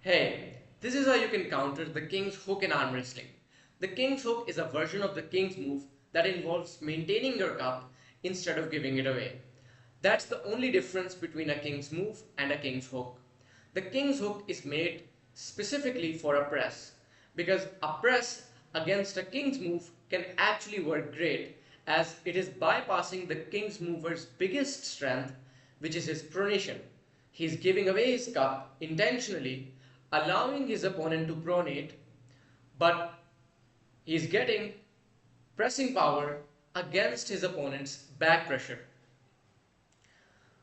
Hey, this is how you can counter the king's hook in arm wrestling. The king's hook is a version of the king's move that involves maintaining your cup instead of giving it away. That's the only difference between a king's move and a king's hook. The king's hook is made specifically for a press because a press against a king's move can actually work great as it is bypassing the king's mover's biggest strength, which is his pronation. He's giving away his cup intentionally, allowing his opponent to pronate, but he's getting pressing power against his opponent's back pressure.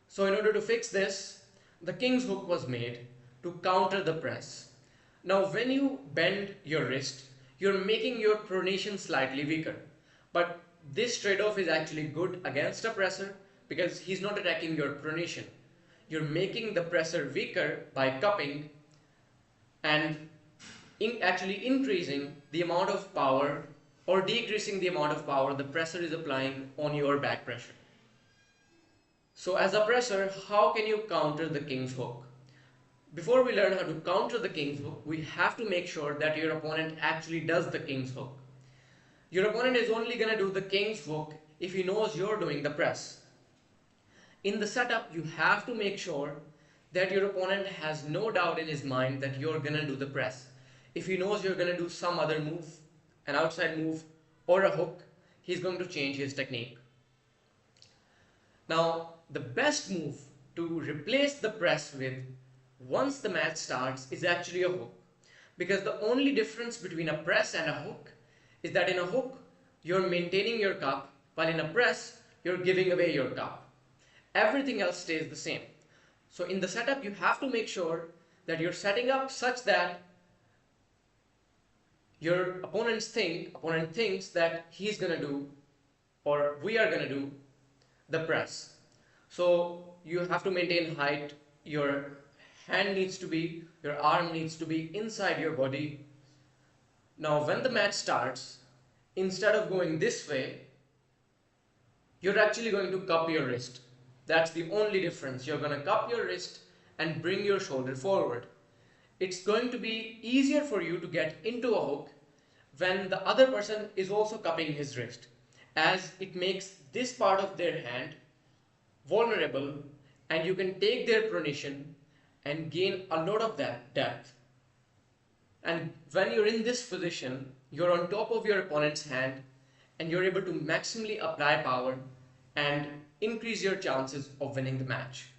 So in order to fix this, the king's hook was made to counter the press. Now when you bend your wrist, you're making your pronation slightly weaker. But this trade-off is actually good against a presser because he's not attacking your pronation. You're making the presser weaker by cupping and actually increasing the amount of power or decreasing the amount of power the presser is applying on your back pressure. So as a presser, how can you counter the king's hook? Before we learn how to counter the king's hook, we have to make sure that your opponent actually does the king's hook. Your opponent is only going to do the king's hook if he knows you're doing the press. In the setup, you have to make sure that your opponent has no doubt in his mind that you're going to do the press. If he knows you're going to do some other move, an outside move or a hook, he's going to change his technique. Now, the best move to replace the press with once the match starts is actually a hook. Because the only difference between a press and a hook is that in a hook, you're maintaining your cup, while in a press, you're giving away your cup. Everything else stays the same. So in the setup, you have to make sure that you're setting up such that your opponent thinks that he's going to do or we are going to do the press. So you have to maintain height, your arm needs to be inside your body. Now when the match starts, instead of going this way, you're actually going to cup your wrist. That's the only difference. You're going to cup your wrist and bring your shoulder forward. It's going to be easier for you to get into a hook when the other person is also cupping his wrist, as it makes this part of their hand vulnerable and you can take their pronation and gain a lot of that depth. And when you're in this position, you're on top of your opponent's hand and you're able to maximally apply power and increase your chances of winning the match.